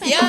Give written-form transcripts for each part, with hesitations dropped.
Ya.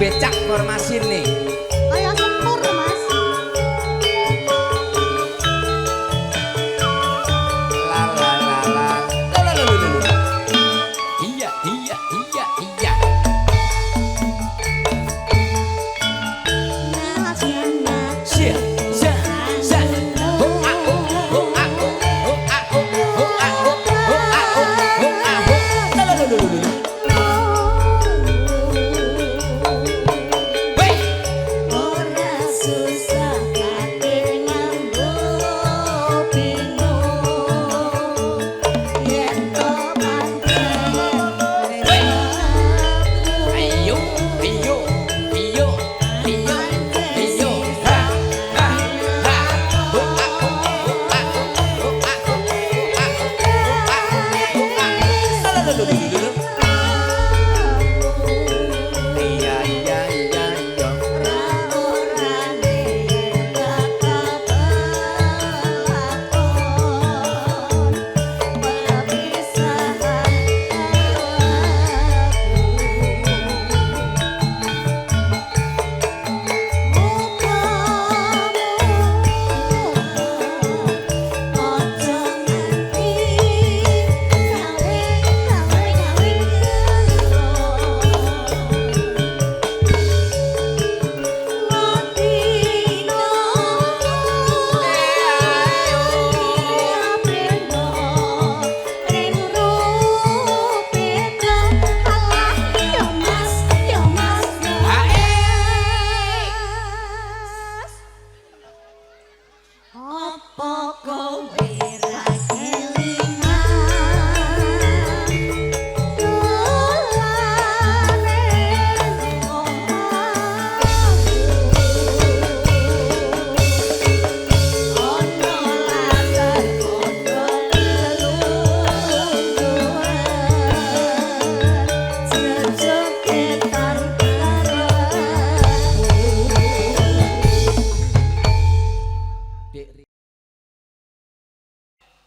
Becak formasi nih. Kayak sempur mas. La la la la. Iya iya iya iya. Sia sia sia. Ho a ho ho a ho ho a ho ho a ho ho a ho ho a ho. La la la la.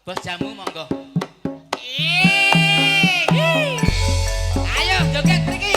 Bos jamu monggo. Ayo joget mriki.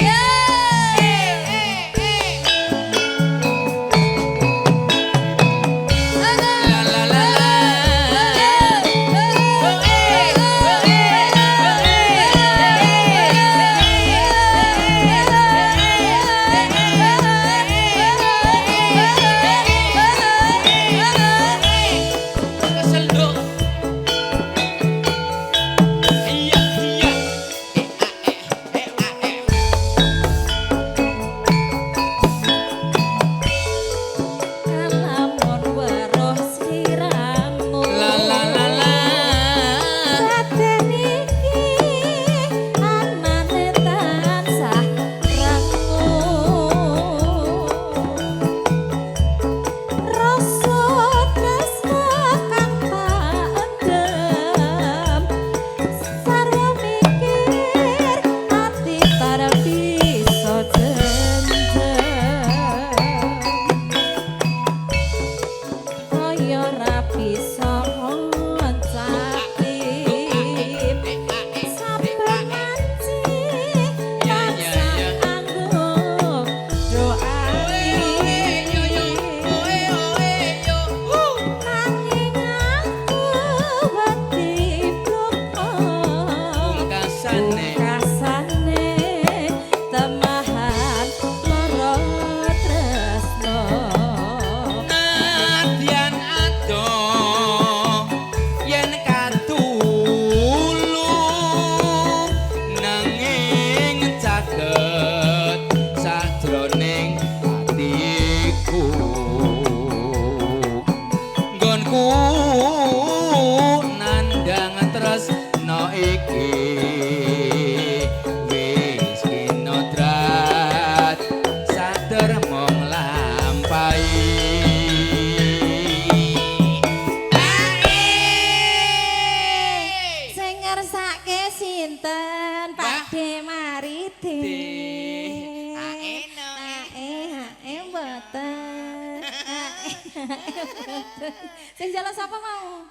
Sing jalan sapa mau?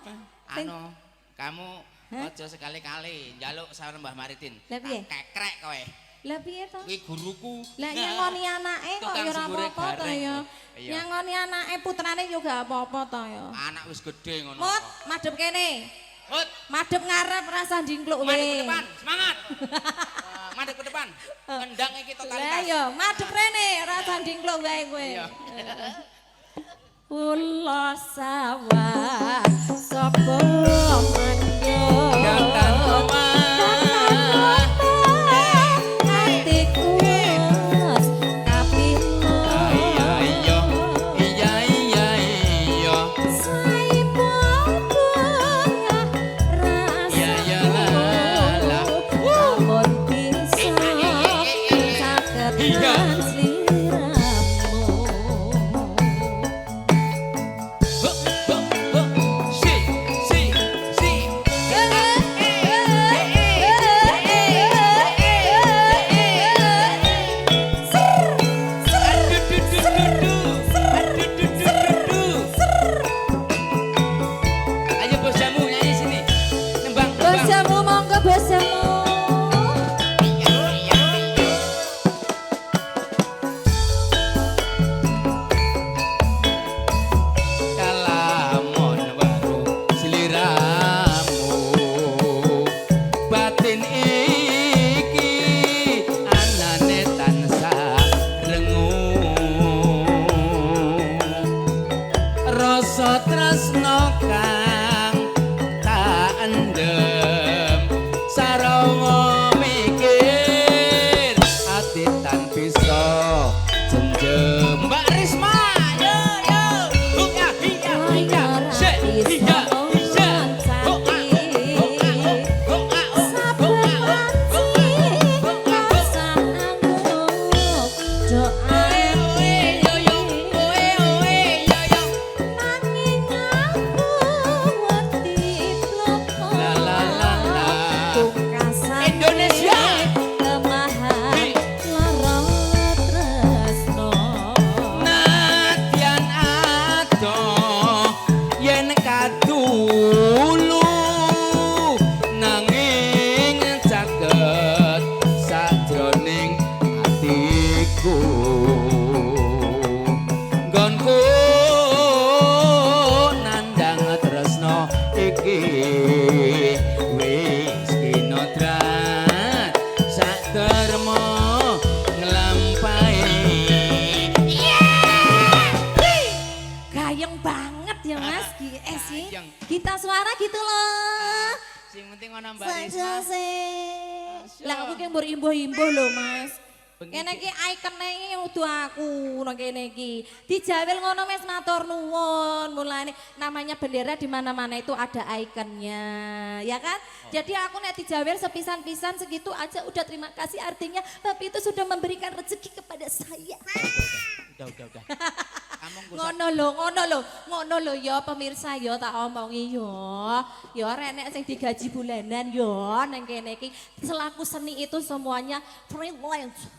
Anu, kamu aja sekali-kali njaluk sareng Mbah Maridin. Lah piye? Kekrek kowe. Lah piye to? Kuwi guruku. Lah nyangoni anake kok ya ora apa-apa to ya. Nyangoni anake putrane yo gak apa-apa to ya. Anak wis gedhe ngono. Mut, madhep kene. Mut, Madhep ngarep rasa ndingkluk madhep ke we. depan, semangat. Madhep ke depan. Kendang iki totalitas. Lah yo madhep rene rasa ndingkluk wae kowe. Iya. Ulo sawah sapa manyo Datang omah hatiku kapino iya iya iya iya iya saipo bunga rasa iya iya la la amun bisa saketan sliramu la la suara gitu loh. Sing penting ana Mbak Saja Risma. sih. Lah aku ki mbur imbuh-imbuh lho, Mas. Kene iki ikone udu aku nang kene iki. Dijawel ngono wis matur nuwun. Mulane namanya bendera di mana-mana itu ada ikonnya, ya kan? Jadi aku nek dijawel sepisan-pisan segitu aja udah terima kasih artinya Bapak itu sudah memberikan rezeki kepada saya. Udah. Ngono lho ya pemirsa ya tak omongi ya. Ya renek sing digaji bulanan ya nang kene iki selaku seni itu semuanya freelance.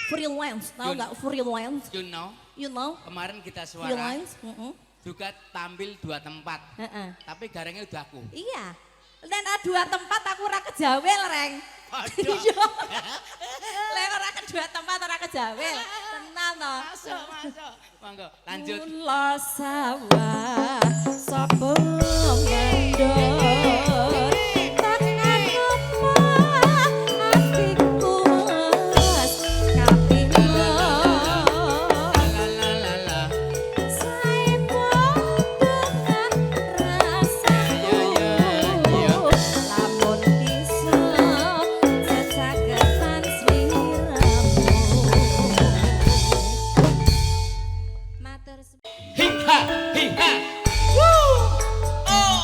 Freelance, tahu nggak freelance? You know? Kemarin kita suara Freelance. juga tampil 2 tempat. Tapi garangnya udah aku. Iya. Dan ada 2 tempat aku ora kejawel, Reng. Waduh. Lek ora ke 2 tempat ora kejawel. Tenang to. Masuk. Monggo, lanjut. Mula sawah sapa mandor. Tekan omah atiku wis kapindho. La. Saipo dengan rasaku. Lamun bisa sesagetan sliramu. Matur Hiha. Woo. Oh.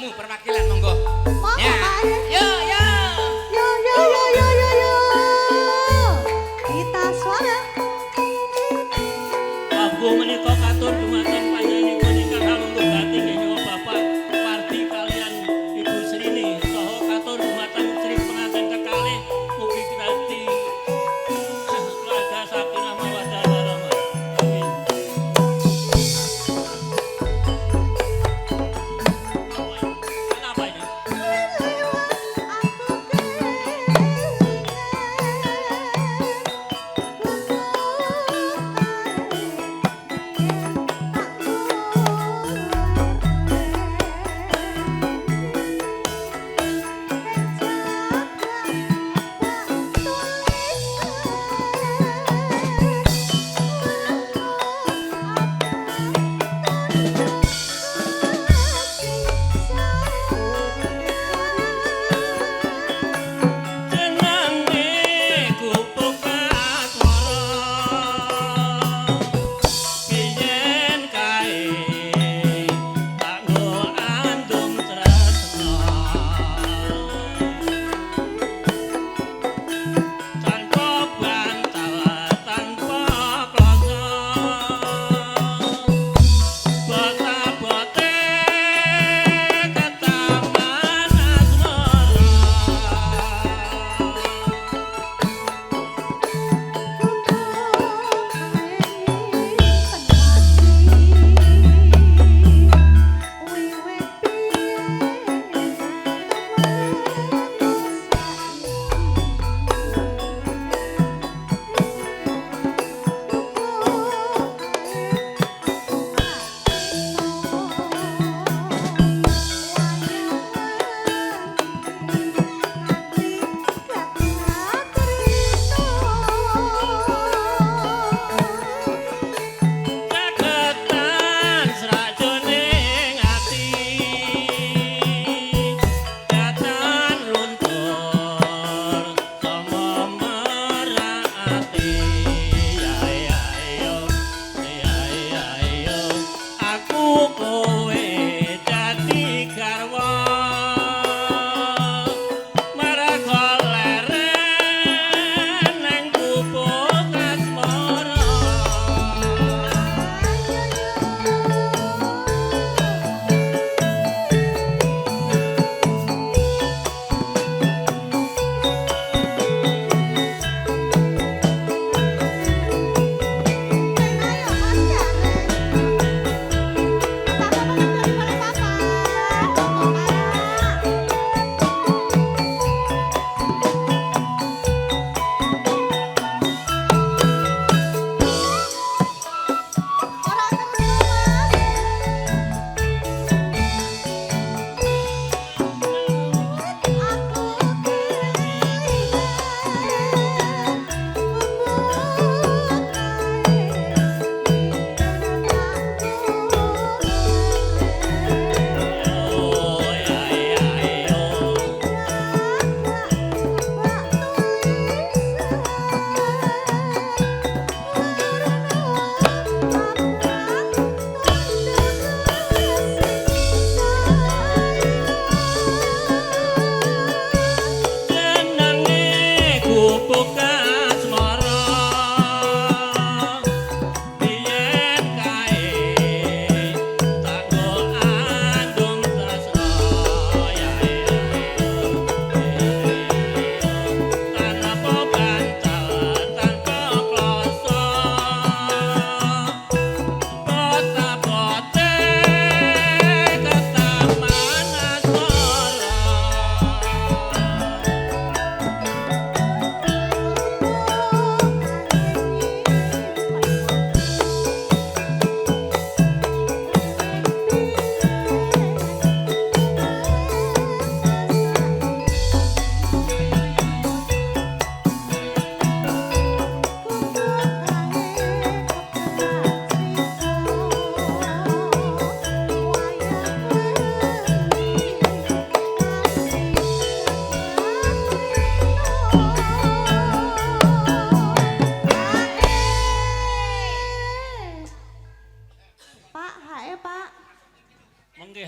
tamu perwakilan monggo. Monggo, Ya. Pak. Yo yo. Yo. Kita suara. Aku menika katur dumateng panjenengan ingkang halungguh gati nggih Bapak Wardi kalian Ibu Srini saha katur dumateng Sri pengantin kekalih mugi kinanti keluarga sakinah mawaddah warahmah. Amin. Kenapa ini?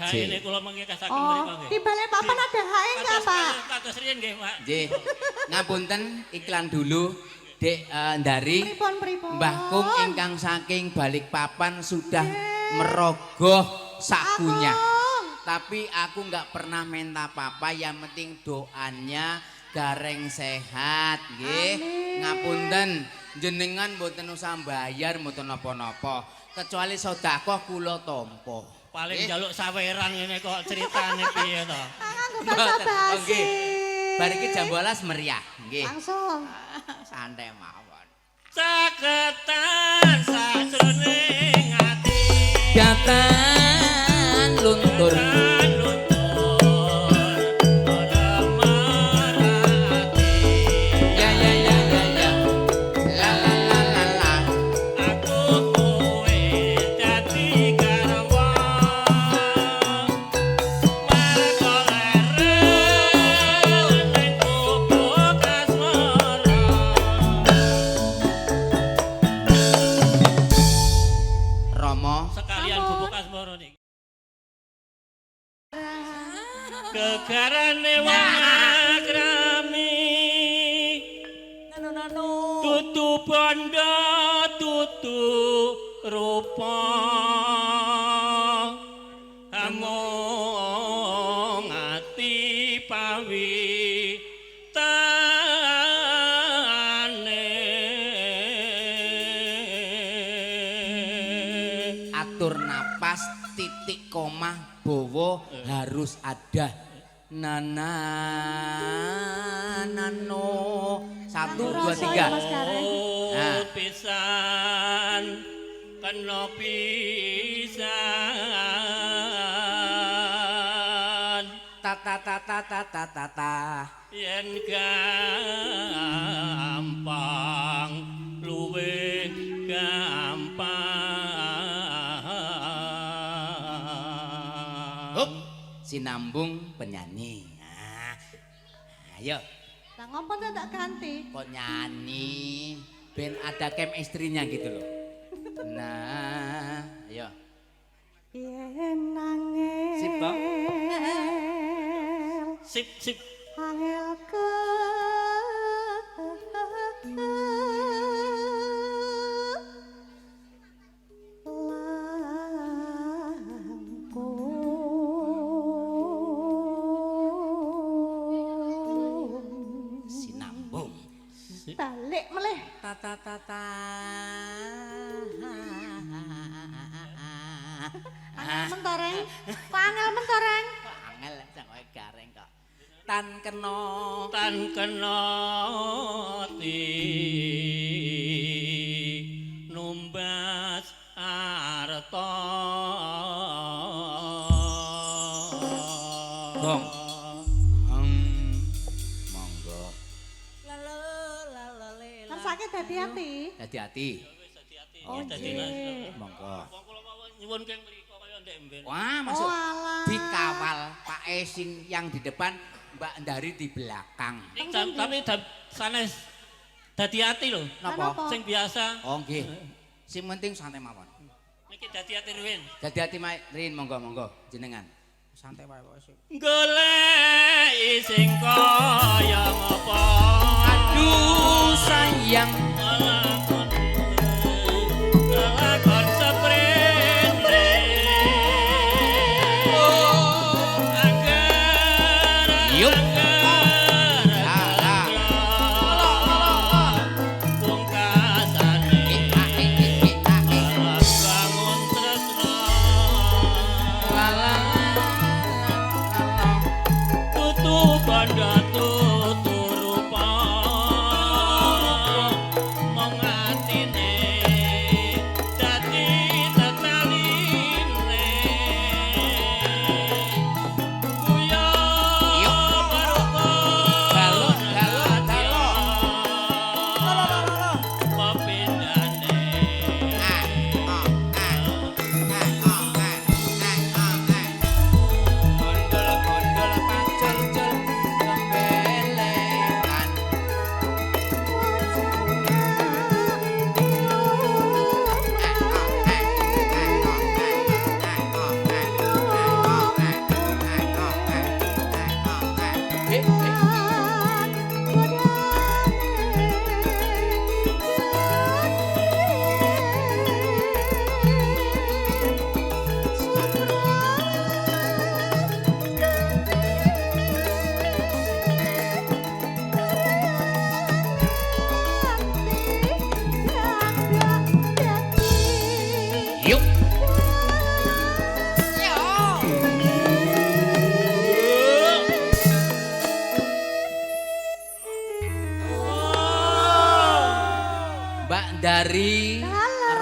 hae kula mengke kasaken Oh, mriku nggih. di balai papan ada hae enggak, Pak? Kados riyen nggih, Pak. Nggih. Ngapunten iklan dulu. Dek Ndari. Pripun? Mbah Kung ingkang saking Balikpapan sudah merogoh sakunya. Tapi aku nggak pernah minta apa-apa, yang penting doanya gareng sehat, nggih. Ngapunten, jenengan mboten usah bayar mboten napa-napa, kecuali sedekah kula tampa. Paling njaluk saweran ngene kok ceritane piye to. Mboten. Nggih. Bar iki jam 12 meriah, nggih. Langsung. Santai mawon. Saketan sajroning ati. Gatan luntur. Gegarane wong agrami tutu bondo tutu rupa among ati pawi atur napas titik koma bawa harus ada nana nano 1 2 3 nah. Pisan kena pisan tata tata tata tata yen gampang luwih gampang sinambung penyanyi. Nah, ayo. Lah ngopo tak ganti? Kok nyanyi ben ada chemistry-nya gitu loh. Nah, ayo. Yen nangel. Sip, Bang. Sip. Angel ke Sinambung. balik meleh. Tata tata. Angel mentoreng. Kok angel mentoreng? Angel sak kowe gareng kok. Tan kena ti numbas arta Gong. Monggo. Kan sakit hati-hati. Hati-hati. Oh, dadi nggih. Monggo. kula mawon nyuwun keng mriku kaya ndek mben. Wah, masuk. Oh, alah. Dikawal Pak Esin yang di depan, Mbak Ndari di belakang. Tapi sanes dadi ati lho. Napa? Sing biasa. Oh nggih. Sing penting santai mawon. Niki dadi ati ruwin. Dadi hati Rin monggo jenengan. Santai wae sih. Golek sing kaya ngapa. Aduh sayang. Lakon seprene. Oh, agar. Yup. Banda tutur rupa mong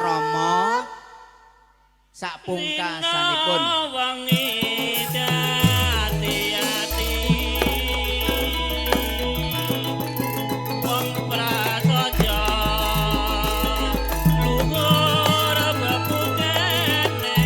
Rama sak pungkasanipun. Wangi dati-ati wong prasaja luhur bebudene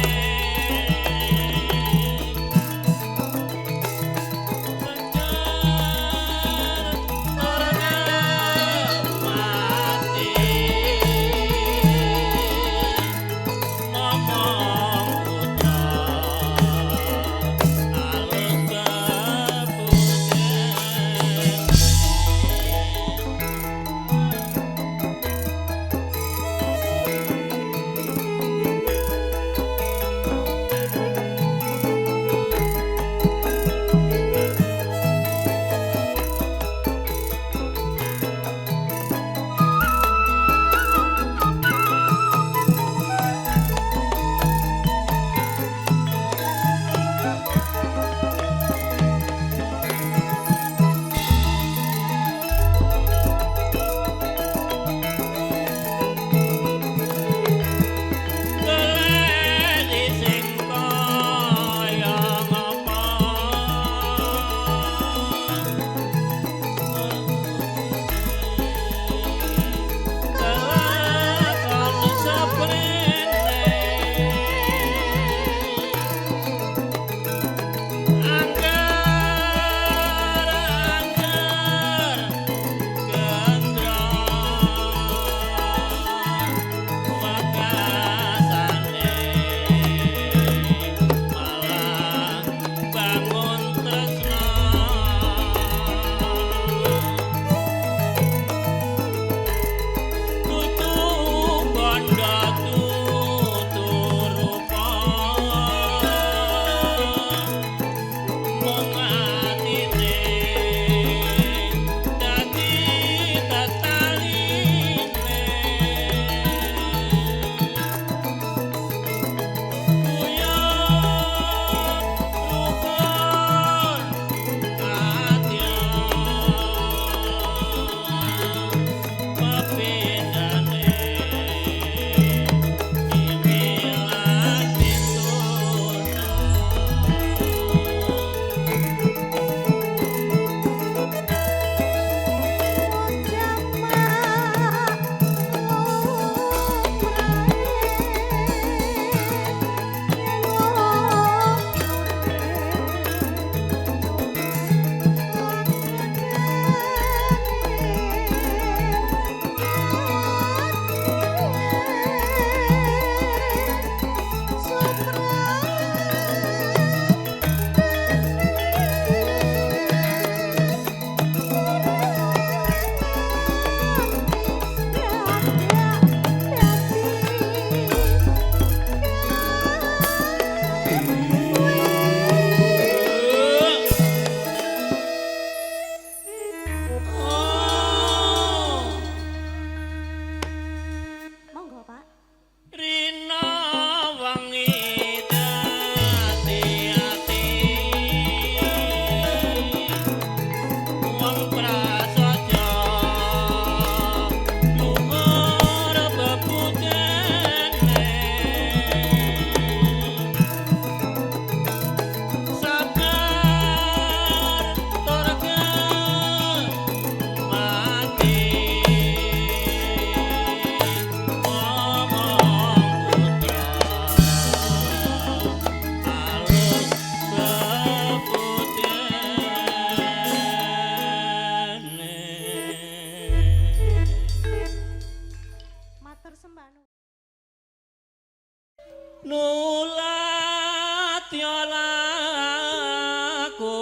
nulat ya laku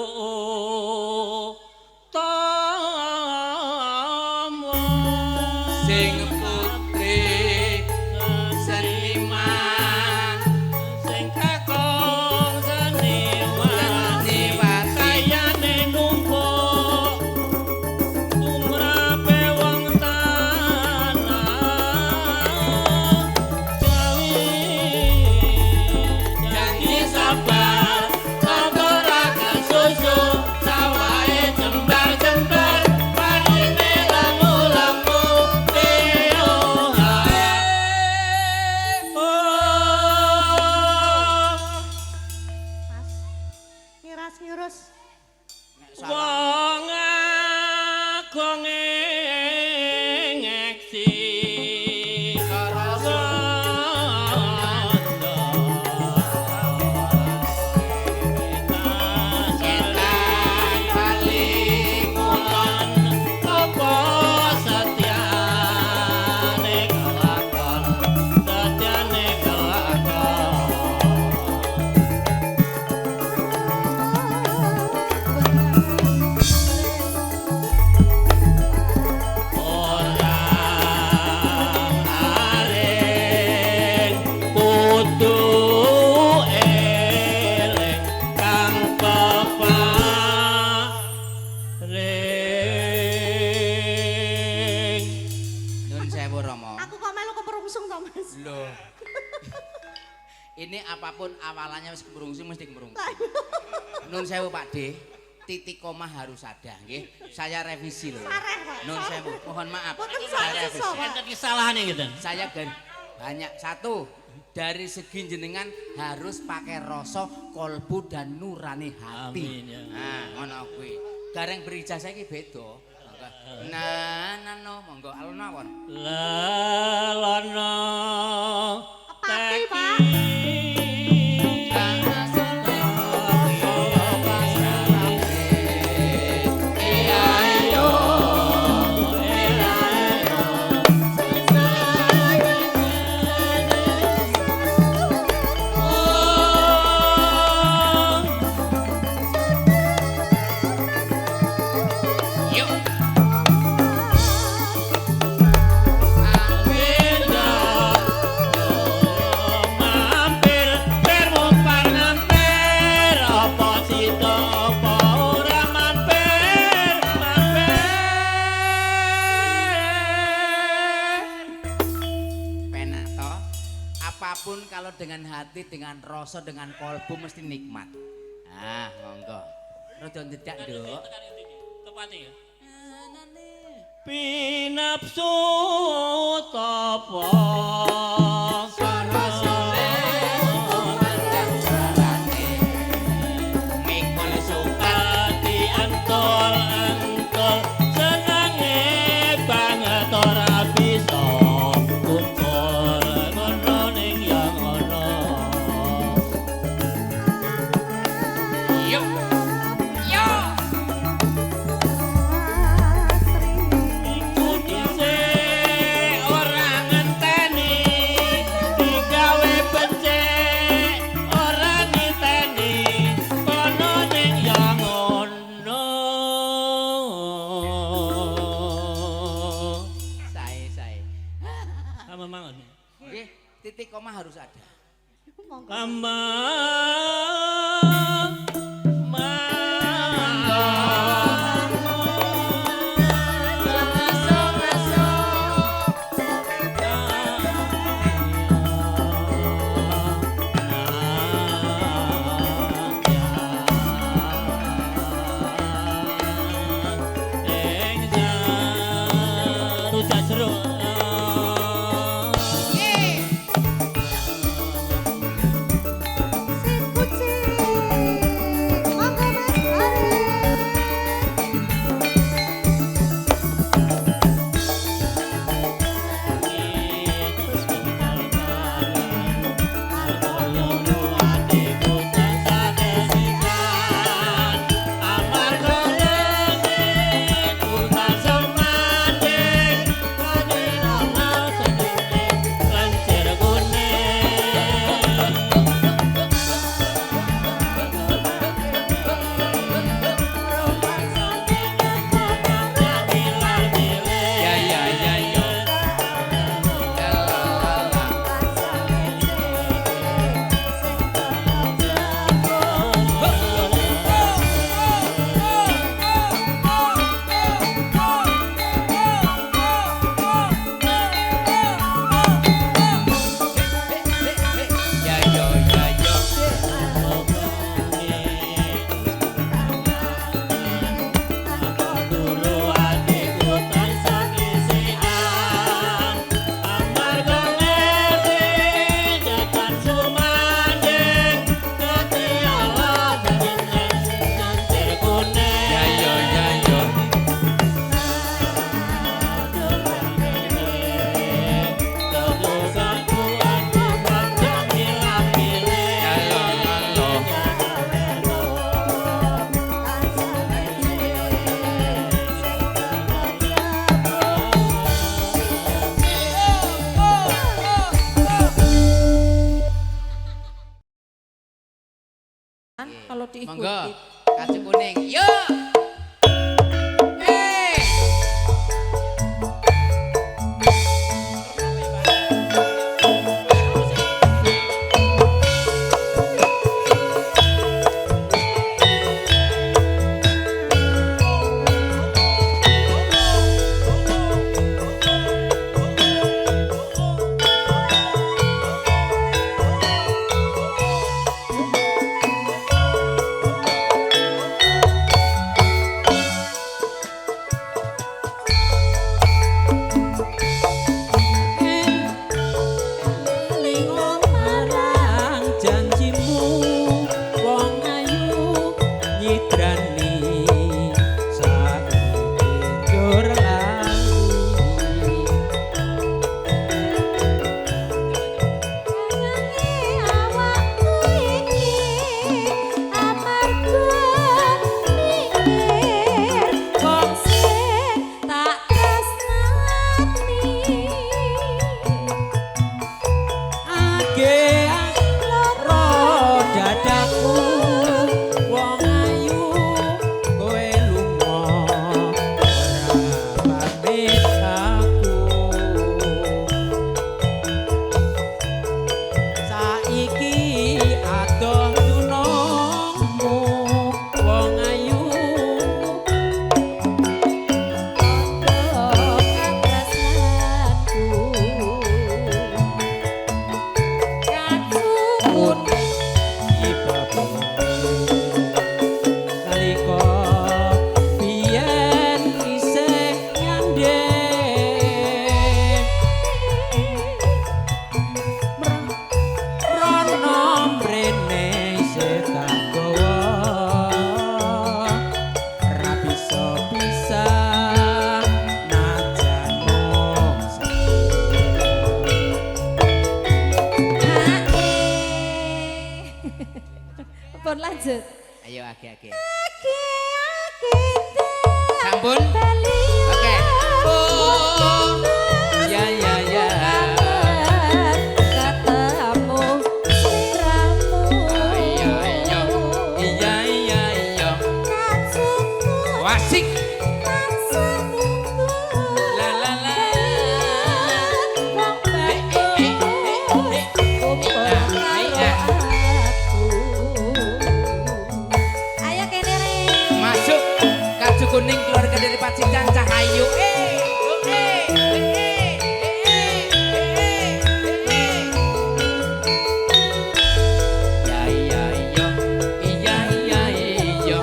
tomo Sing putri seniman sing kakung seniman kayane numpuk tumrape wong tanah Jawi Loh. Ini apapun awalannya wis kemrungsi mesti kemrungsi. Nun sewu Pak D, titik koma harus ada nggih. Saya revisi loh. Nun sewu, mohon maaf. Saya revisi. Enten kesalahan gitu. Saya banyak satu dari segi jenengan harus pakai rasa kolbu dan nurani hati. Amin, ya. Nah, ngono kuwi. Gareng berijazah iki beda. Nah, monggo alun awon. Lalono Pati, Pak. Apapun kalau dengan hati, dengan rasa, dengan kolbu mesti nikmat. Ah, monggo. Rada ndedak, Nduk. Tepati ya. Pinapsu tapa sarasane mandang sarane mikul sukati antol senange banget ora bisa kumpul ngono ning yang ono. Yo yo titik koma harus ada. Kama kalau diikuti. Monggo, kacu kuning. Yuk. Ige ro dadaku wong ayu kowe lunga ora pamit aku saiki adoh tunungmu wong ayu Pun lanjut. Ayo age-age. Ake Sampun? Oke. Oh. Ya ya ya. Katamu sliramu. Iya iya. Iya iya iya. Wasik. La la la. Ayo kene re. Masuk Kaju Kuning keluarga dari Pacitan Cahayu. Ya iya iya. Iya iya iya.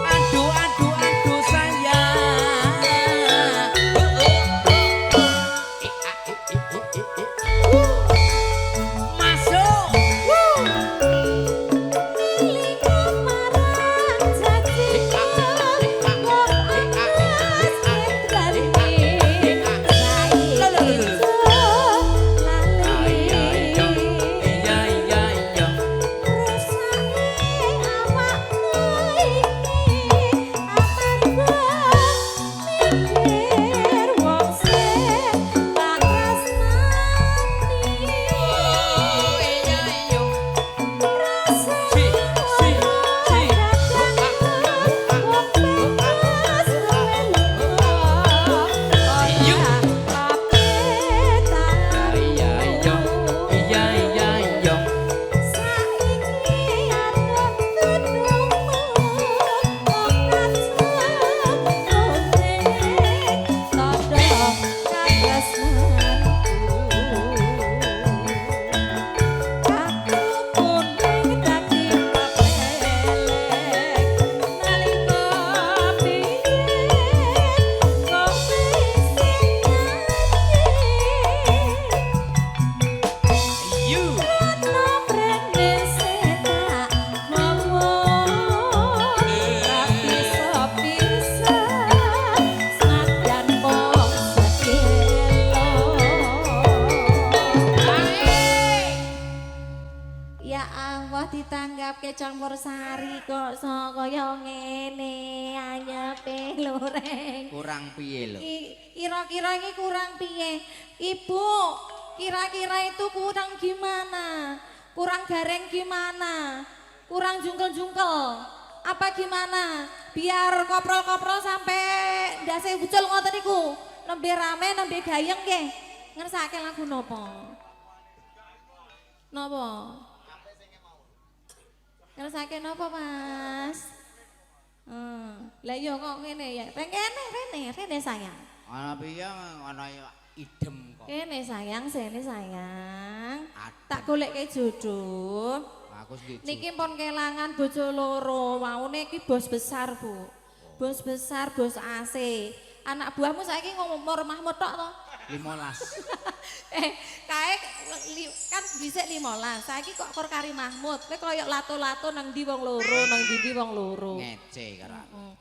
Aduh aduh aduh sayang. Masuk. Iya iya iya. Oh iya iya. Si si si. Iya iya. Iya iya iya. You. Ya Allah ditanggap ke campur sari kok so kaya ngene anyepe loreng. Kurang piye lho? Kira-kira ini kurang piye? Ibu, kira-kira itu kurang gimana? Kurang gareng gimana? Kurang jungkel-jungkel? Apa gimana? Biar koprol-koprol sampai ndase ucul ngoten niku. Nembe rame, nembe gayeng nggih. Ngersake lagu nopo? Nopo? Ngersake nopo, Mas? Lah iya kok ngene ya. Rene sayang. Ana piye ana idem kok. Kene sayang, sene sayang. Adem. Tak goleke jodoh. Aku setuju. Niki pun kelangan bojo loro. Waune iki bos besar, Bu. Bos besar, bos AC. Anak buahmu saiki ngomong Mahmud tok to? 15. Kae kan dhisik 15. Saiki kok kor kari Mahmud. Kowe koyo lato-lato nang ndi wong loro, nang ndi wong loro. Ngece karo aku.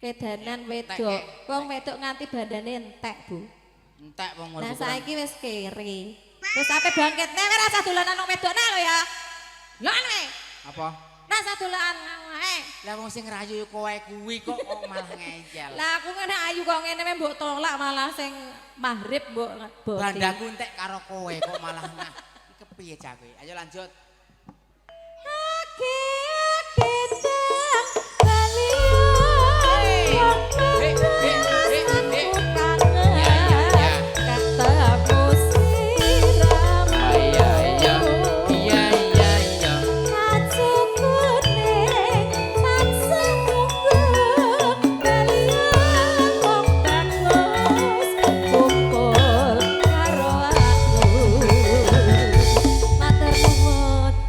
Kedanan wedok. Wong wedok nganti bandane entek, Bu. Entek wong Nah urip. saiki wis kere. Wis ape bangkitne ora usah dolanan wong wedokne lho ya. Lho ane. Apa? Nah usah dolanan ae. Lah wong sing rayu kowe kuwi kok malah ngecel. Lah aku ngene ayu kok ngene mbok tolak malah sing maghrib mbok bote. Bandaku entek karo kowe kok malah nah. Iki kepiye cah kowe? Ayo lanjut.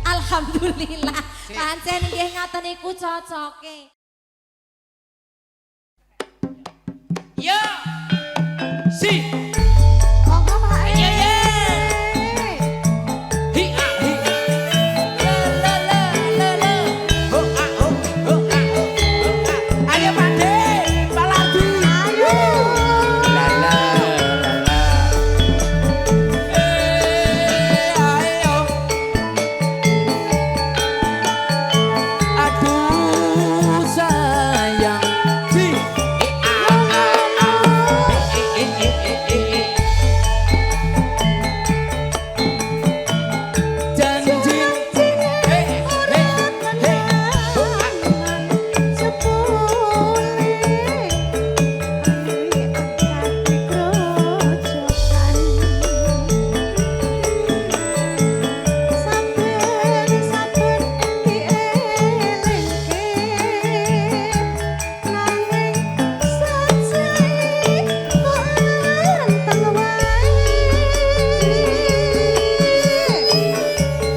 Alhamdulillah, pancen nggih ngoten niku cocoke. Yo. Si. Monggo Pak. Iya, iya. Hi a hi. Le le le le. Ho a ho ho a ho a. Ayo Pande, Pak Lardi. Ayo. La la la la. Ayo. Aduh sayang. Si. A a a. Janji. Hey hey hey. Ho a.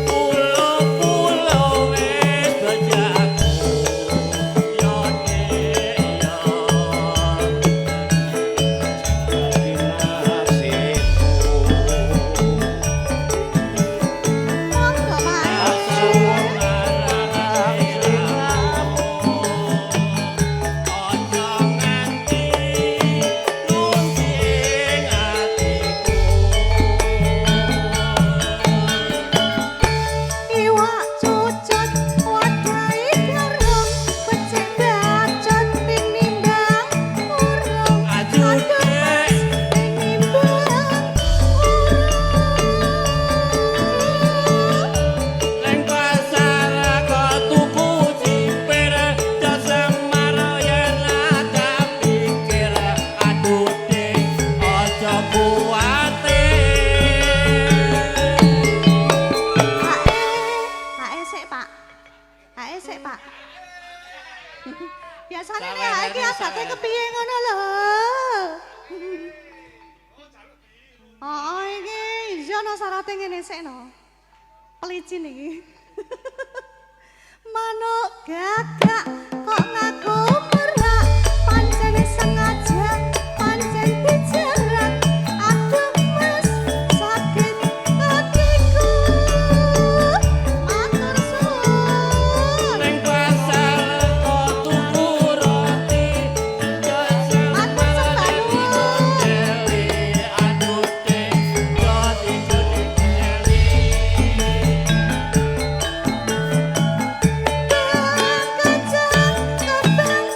Pulo-pulo wis bajaku yo yo Monggo Pak. Iwak cucut wadai garong becik bacot ning nimbang urung Ajut ning nimbang Leng pasar kok tuku ciper semar yen ada pikir aduh ding aja kuwate Hae sik Pak. Hae sik Pak. Biasane nek Sawer, hae iki Ernest, abate sawer. kepiye ngono lho. Oh iki iya no syaraté ngene sik no. Pelicin iki. Manuk gagak kok ngaku merak pancen sengaja pancen dijerat aduh mas sakit hatiku matur suwun Leng pasar kok tuku roti matur sembanun aduh ding roti jodi kacang kebang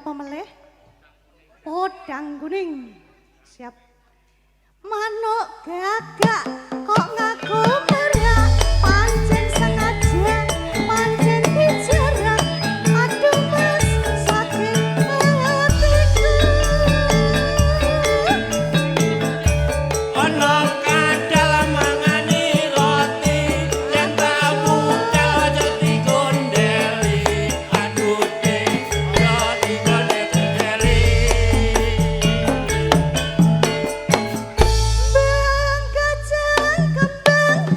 apa melih? Podang kuning. Siap. Manuk gagak kok ngaku merak, pancen sengaja, pancen dijarak. Aduh mas, sakit hatiku. Ono kadal mangani roti, yen tak budal aja digondeli. Aduh ding, roti gondeli. Bang kacang kembang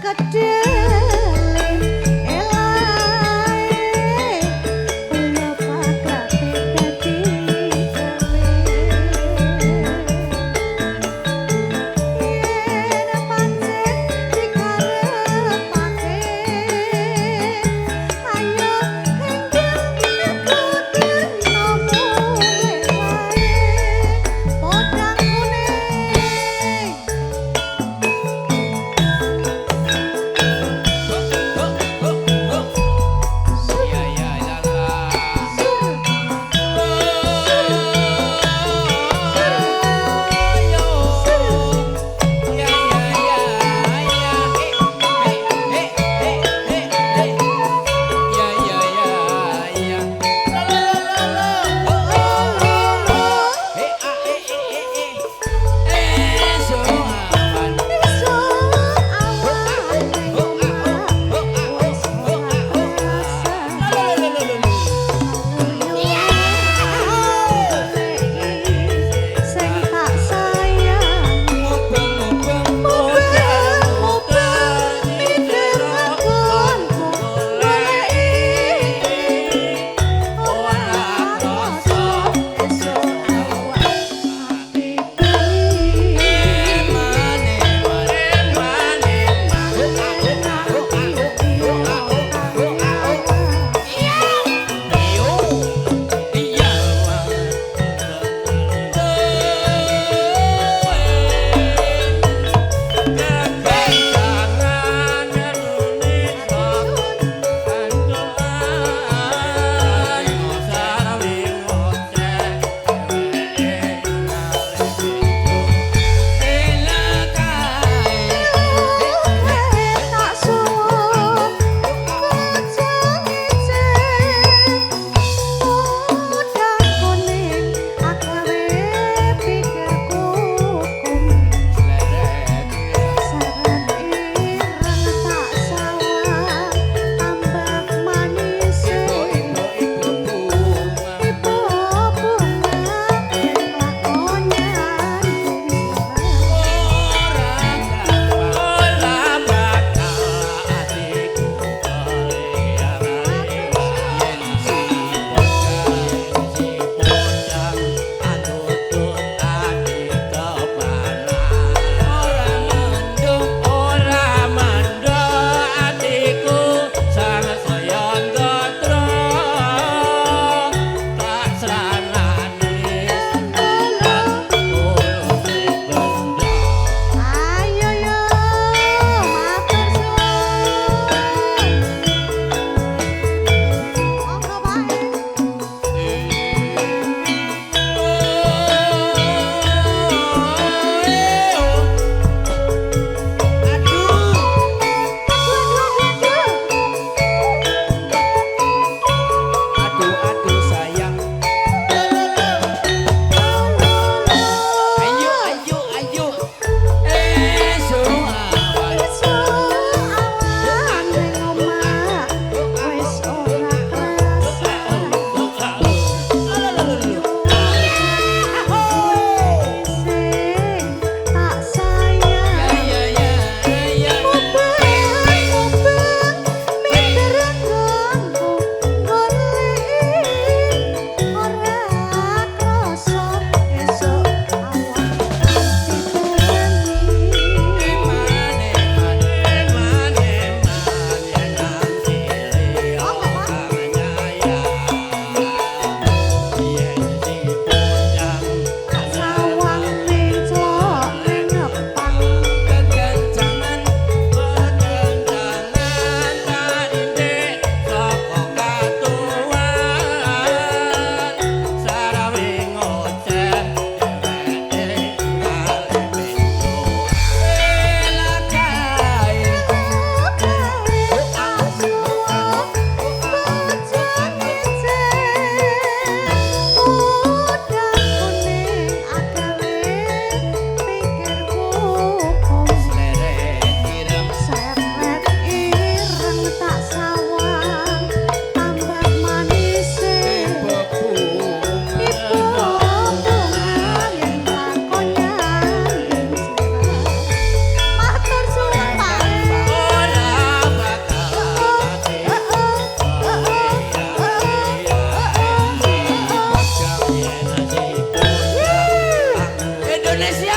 Indonesia.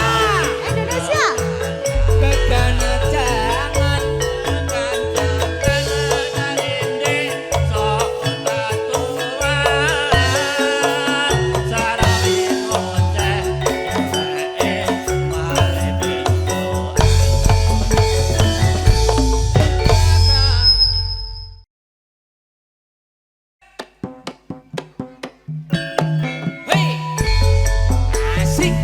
Indonesia. Gegana jangan kancakan narinde sok tatuan sarawi ngoceh male pintu Hei. Asik.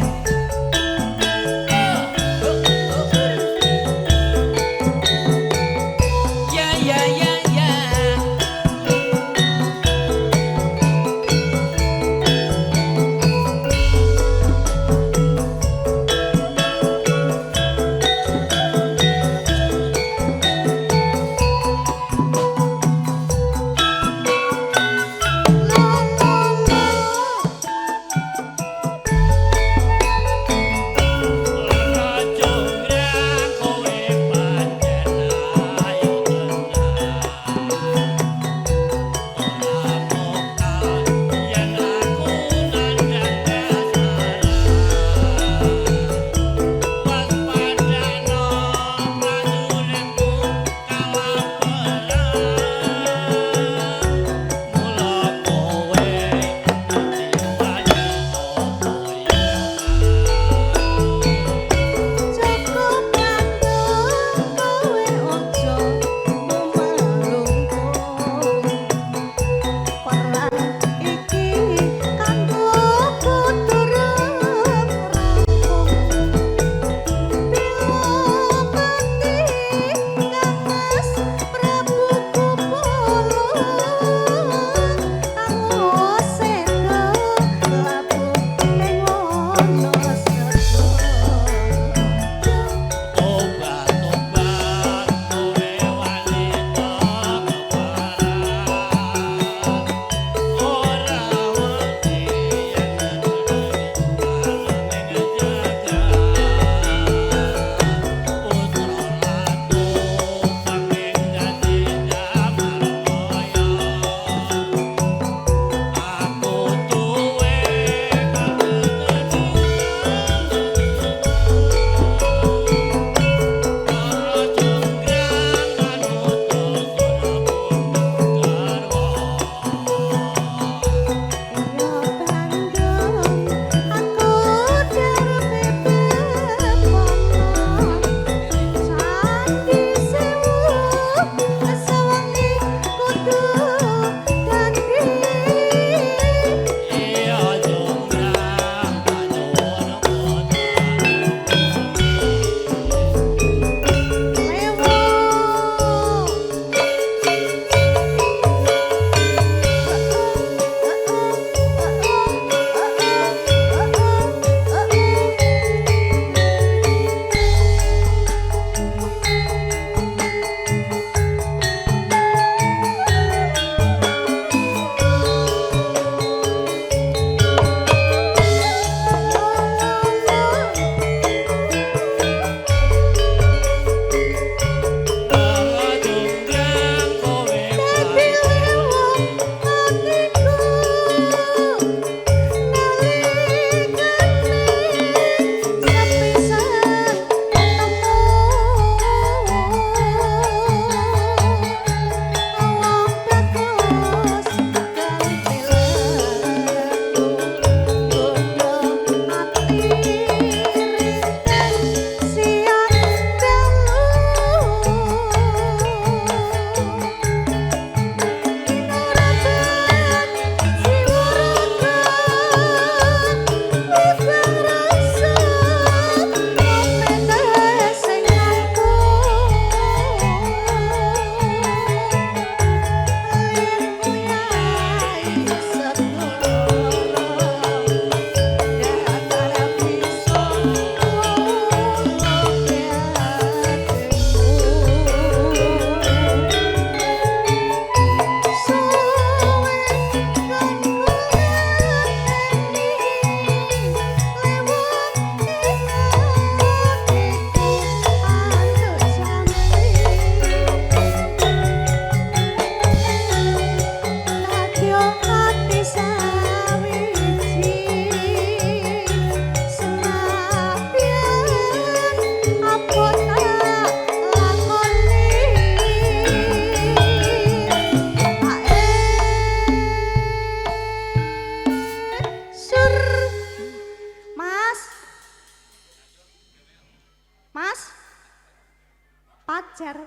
Fajar.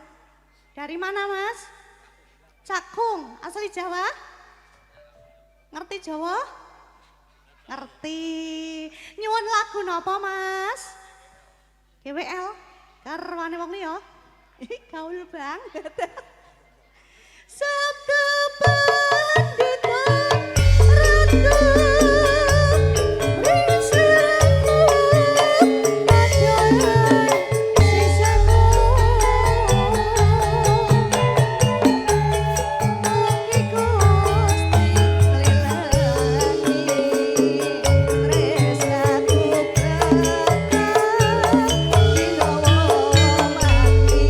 Dari mana Mas? Cakung, asli Jawa? Ngerti Jawa? Ngerti. Nyuwun lagu napa Mas? GWL, garwane wong liya. Gaul banget. Sabda pandita ratu risiramu ajaran sisamu mugi Gusti nglilangi tresnaku Binawa mati.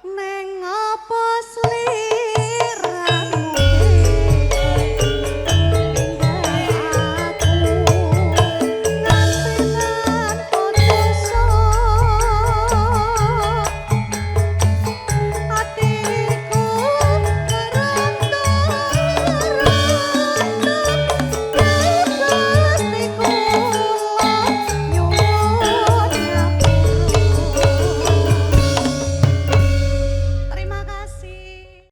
Neng apa sliramu Terima kasih.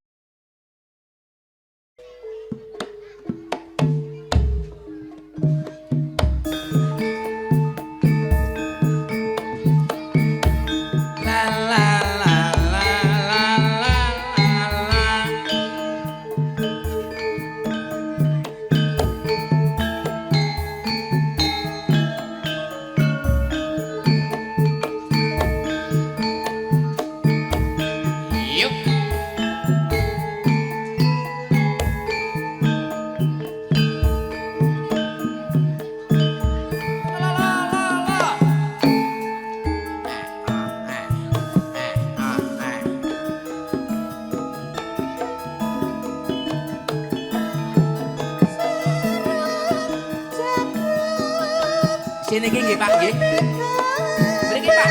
La la la la la la la. Yuk. La la la la. Sini iki nggih Pak nggih. Mriki Pak.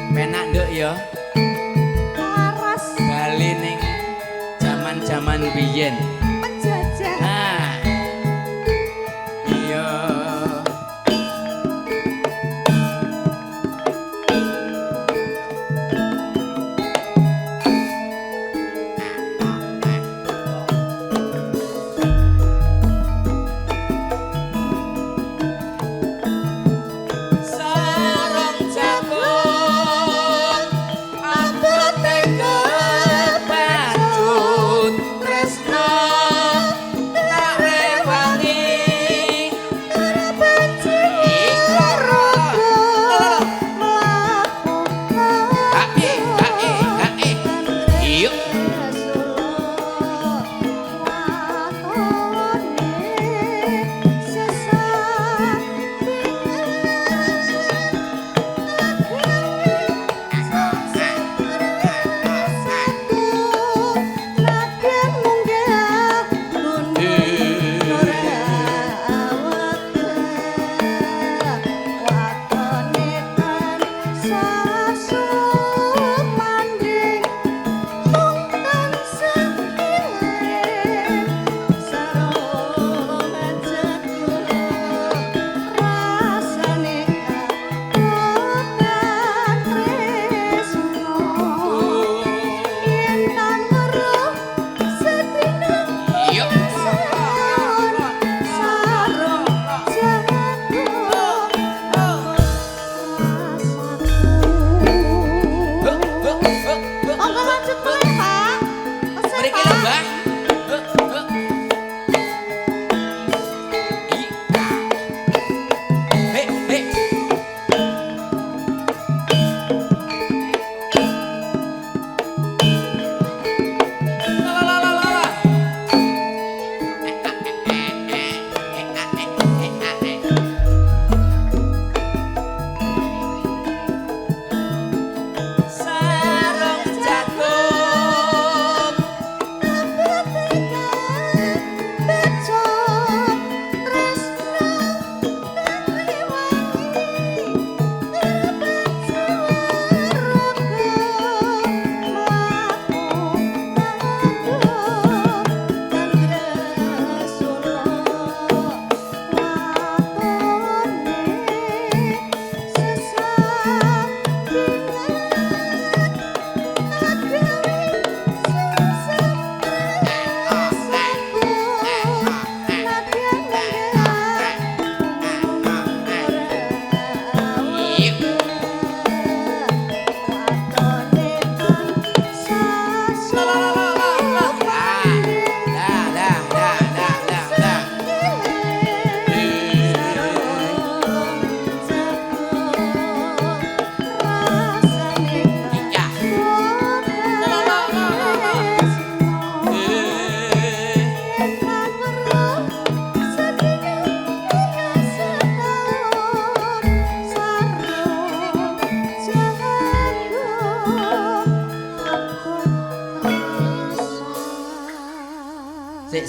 Penak nduk ya. Bali ning jaman-jaman biyen. Nah. Iya. Sarung jagung abote kebacut tresno tak rewangi Yuk.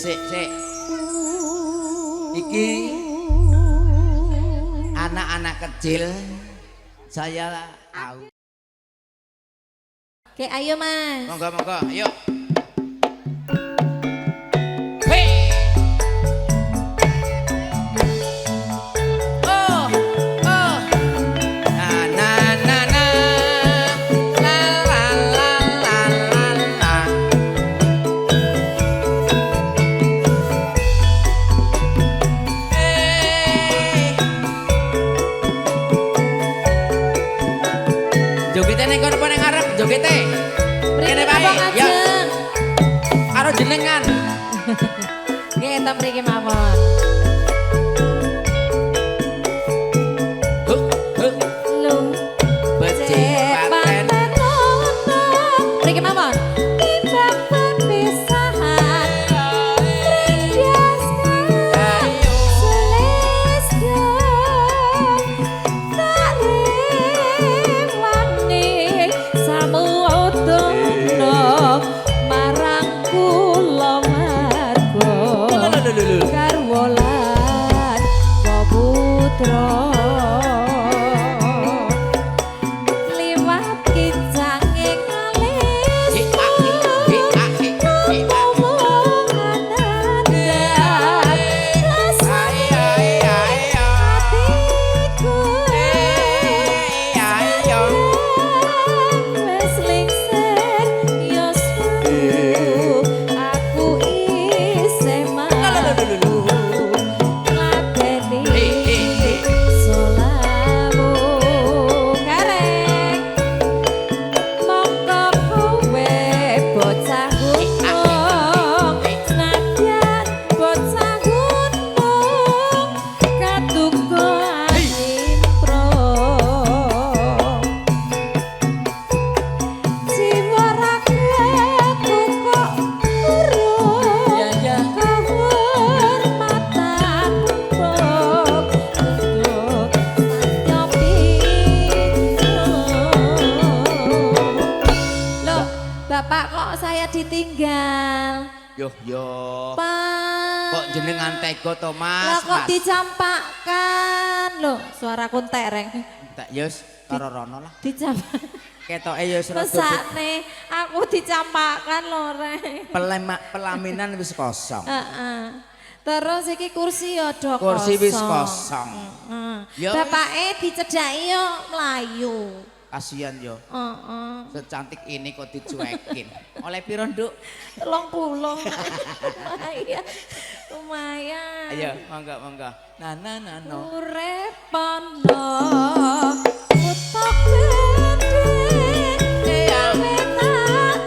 Sik. Iki anak-anak kecil saya tahu. Oke, ayo Mas. Monggo, ayo. Jogete ning kono ning arep jogete. Kene bae. Ya. Karo jenengan. Nggih, enten mriki mawon. Lu Becik paten. Mriki mawon. Timbang perpisahan. Rindas Ayo. selesai. Tak rewani samudono marang kula marga. Garwa lan peputra. Liwat kincanging alis. Bapak kok saya ditinggal? Yo. Pak. Kok jenengan tega to, Mas? Lah kok Mas. dicampakkan? Loh, suaraku tereng. Tak yus karo rono lah. Dicampak. Ketoke yus rada Mesakne, aku dicampakkan lho, Rek. pelaminan wis kosong. Heeh. Terus iki kursi ya do kosong. Kursi wis kosong. Heeh. Ya Bapake dicedhaki yo mlayu. Kasihan yo. Heeh. Secantik ini kok dicuekin. Oleh piro, Nduk? 30. Iya. Lumayan. Ayo, monggo. No. Urip ana utek gede gawe tak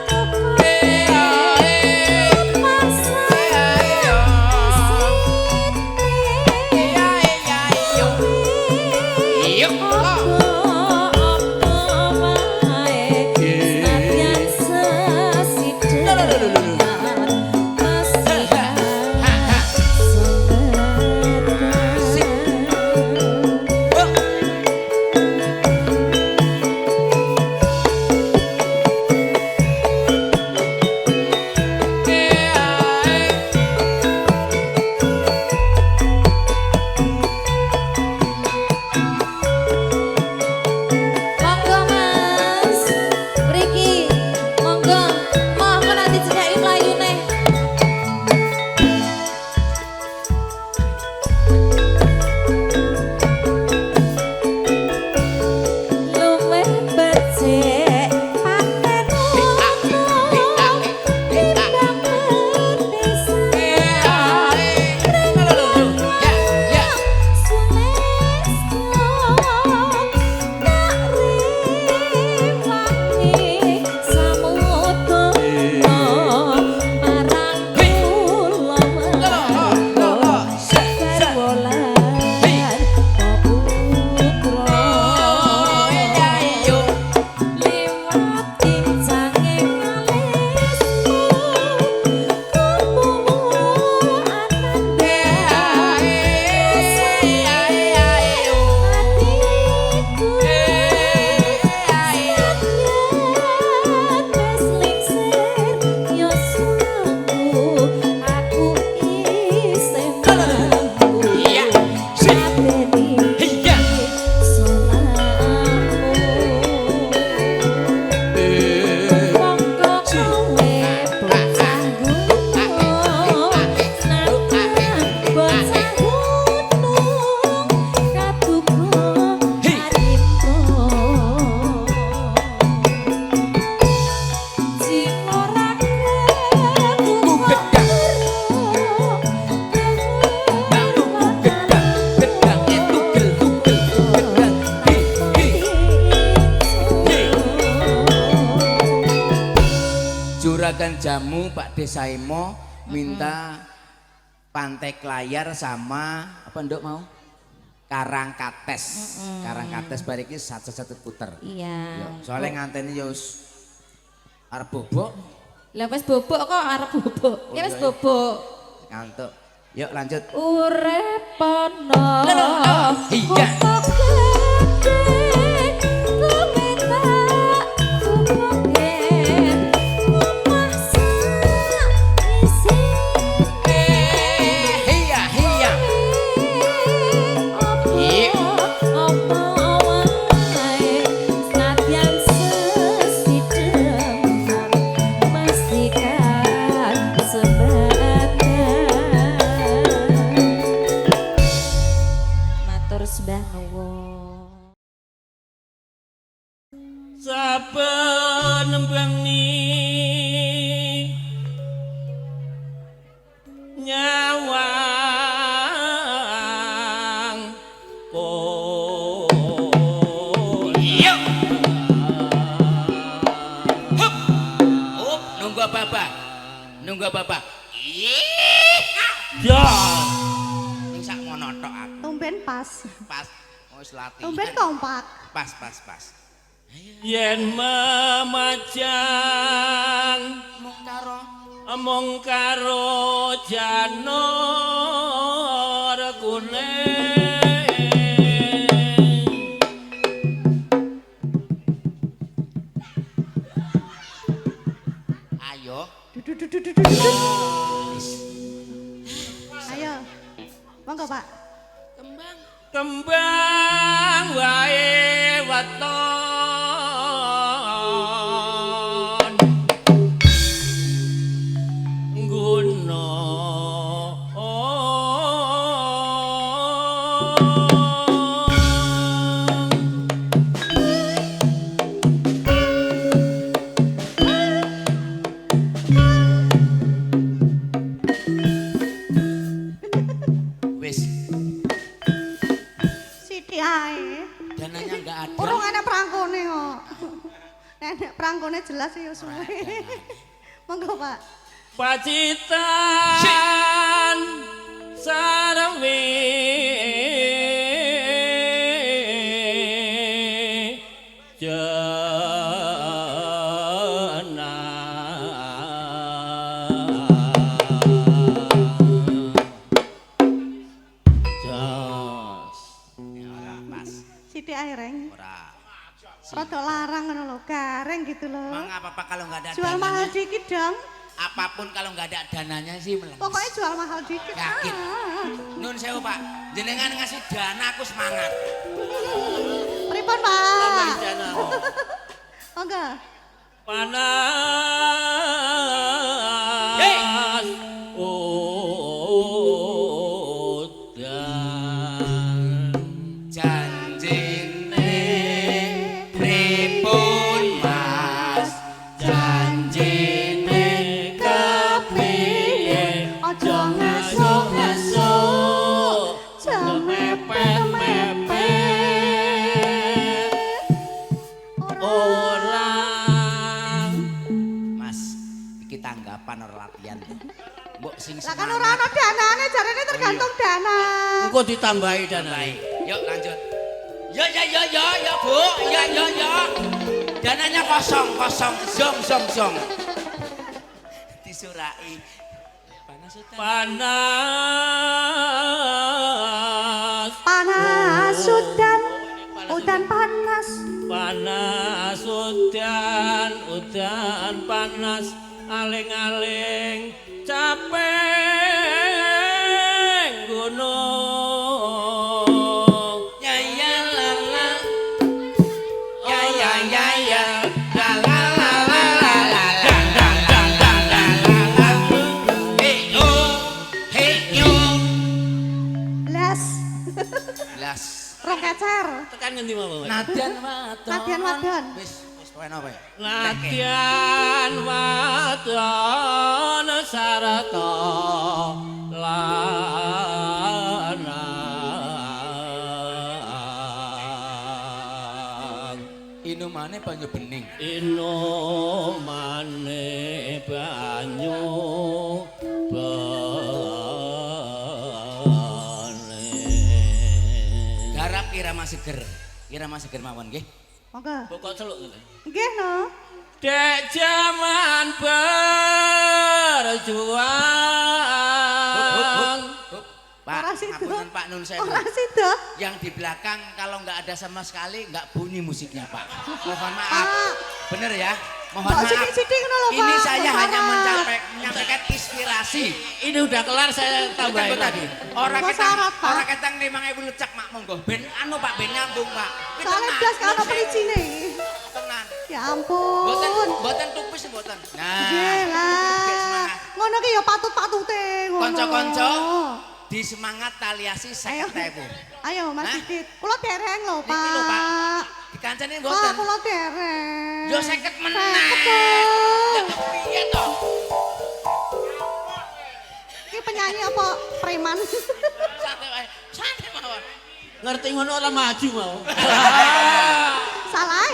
Monggo Mas, mriki, monggo nanti cedhaki mlayu. juragan jamu Pak Desaimo minta pantai Klayar sama apa nduk mau? Karangkates. Karangkates bar iki satu-satu puter. Iya. Soalnya nganteni yo wis arep bobok. Lah wis bobok kok arep bobok. Ya wis bobok. Ngantuk. Yuk lanjut. Urip ana. Iya. Saben bengi nyawang Iya. Hup. Hup, nunggu apa-apa. Nunggu apa-apa. ya Ning sak ngono tok aku. Tumben pas. Pas wis latihan. Tumben kompak. Pas. yen memajang mung karo janur kuning Ayo. Ayo. Monggo, Pak. kembang wae waton guna Wis, Sithik ae. dananya enggak ada. Urung ana prangkone kok. Nek prangkone jelas ya suwe. Monggo, Pak. pacitan sarwi Sithik ae, Reng. Ora. Rada larang ngono lho, gareng gitu lho. Mang apa-apa kalau enggak ada Jual mahal dananya. dikit dong. Apapun kalau enggak ada dananya sih melemes. Pokoknya jual mahal dikit. Yakin? Ah. Nun sewu Pak, jenengan ngasih dana aku semangat. Pripun, tambah Pak? dana Monggo. panas Hei! udan Janjine pripun Mas? Janjine kepiye Aja ngasuk-ngasuk, mepet-mepet orang Mas, iki tanggapan ora latihan. Mbok sing Lah kan ora ana danane, jarene tergantung dana. engko ditambahi dana Baik, yuk lanjut. Ya Bu, ya. Dananya kosong, zong. Disurai. Panas utan. panas Panas udan panas. panas udan panas aling-aling capek gunung Ya la la. Ya la la la. Hey yo. Blas. Belas. Rong kecer. tekan ngendi mau Nadian wadon. Nadian wadon. Wis kowe apa ya? Nadian wadon sarata lanang Inuman Inomane banyu bening. Inomane banyu bening. Garap irama seger. Irama seger mawon nggih. Monggo. Pokok celuk. Nggih no. Dek zaman berjuang. Pak, Ora sida. ngapunten Pak Nun Sewu. Ora sida. Yang di belakang kalau nggak ada sama sekali nggak bunyi musiknya Pak. Mohon maaf. Pak. Bener ya? Mohon Kok maaf. sidik-sidik ngono lho, Pak? Ini saya Kok hanya syarat? menyampaikan inspirasi. Ini udah kelar saya tambahin Betul tadi. lagi. Orang Kok ketang, syarat, Pak? orang ketang 5.000 lecak mak monggo. Ben anu Pak, ben nyambung Pak. Ki Soalnya tenan, blas kalau Nun Sewu. pelicine. Tenan. Ya ampun. Boten tupis boten. Nah. Nggih Oke, lah. semangat. Ngono ki ya patut-patute ngono. Konco-konco di semangat taliasi Ayo. 50.000. Ayo Mas Hah? Didit. Kula dereng lho, Pak. Niki lho Pak. Dikancani Pak, boten. kula dereng. Yo 50 meneh. 50. Lah piye to? Iki penyanyi apa preman? Santai wae. Santai mawon. Ngerti ngono ora maju mau. Salah.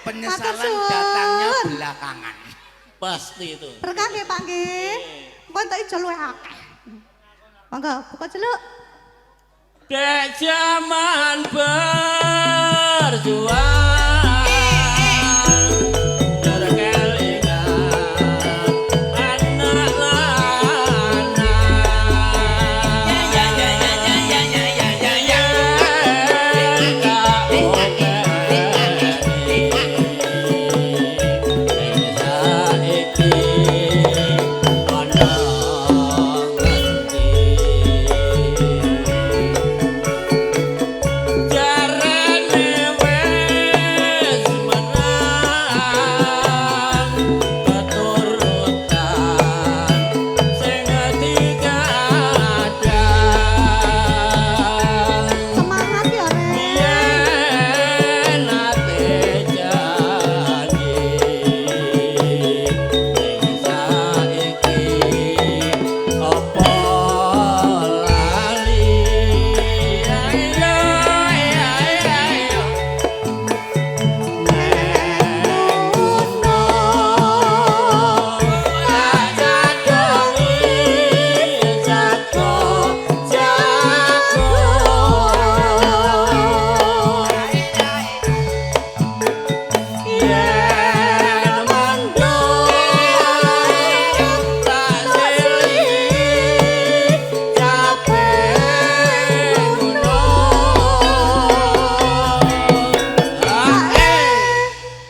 Penyesalan Matur suwun. datangnya belakangan. Pasti itu. Berkah nggih, Pak nggih. Mbok tak ijo luwih akeh. Monggo, buka celuk. Dek zaman berjuang. Terkelingan anak lanang. Semangat ya, Rek.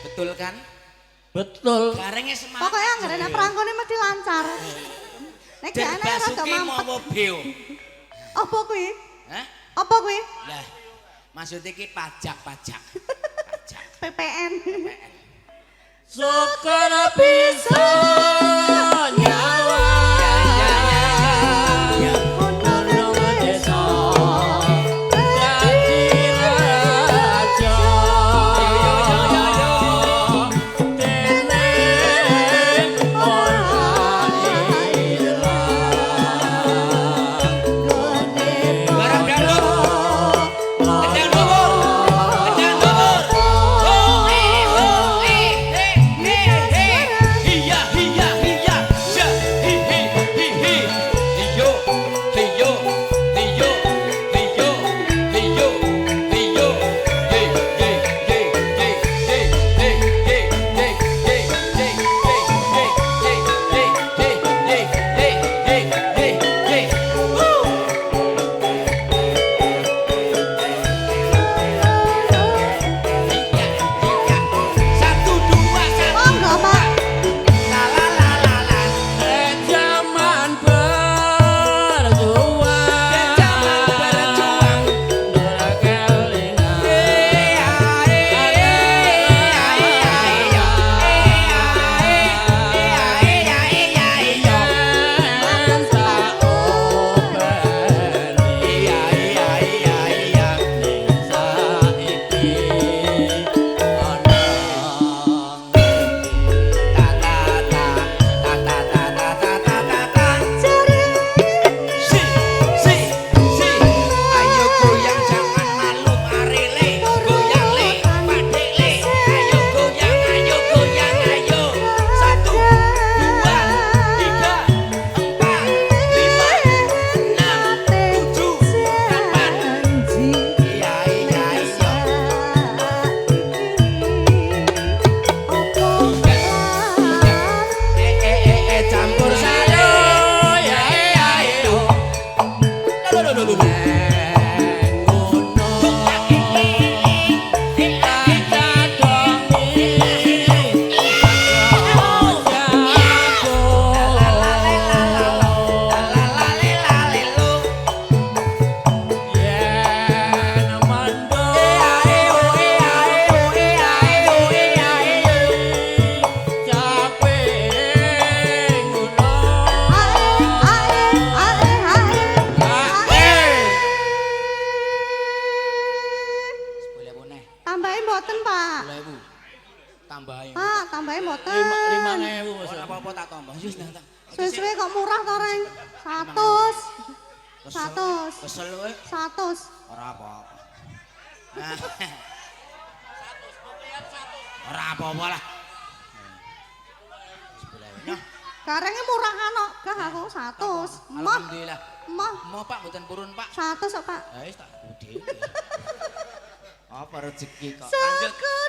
Betul kan? Betul. Garenge semangat. Pokoknya anggere nek perangkone mesti lancar. Nek Dan jane rada Basuki mampet. mau beo. Apa kuwi? Hah? Apa kuwi? Lah, maksudnya ki pajak. Pajak. PPN. Syukur bisa nyawa. Ya. Gunung desa dadi raja. Dene ora Barang dangdut. Kendang dhuwur. Kendang dhuwur. Oh, eh. Iya. apa tak tambah. Yus dah tak. Suwe-suwe kok murah to, Reng? 100. 100. Kesel kowe. 100. Ora apa-apa. Ora apa-apa lah. Sebelah. Garenge murah kan kok, gah aku 100. Emoh. Alhamdulillah. Emoh. Mau Pak mboten purun Pak. 100 kok, Pak. Wis tak dhewe. Apa rezeki kok. Syukur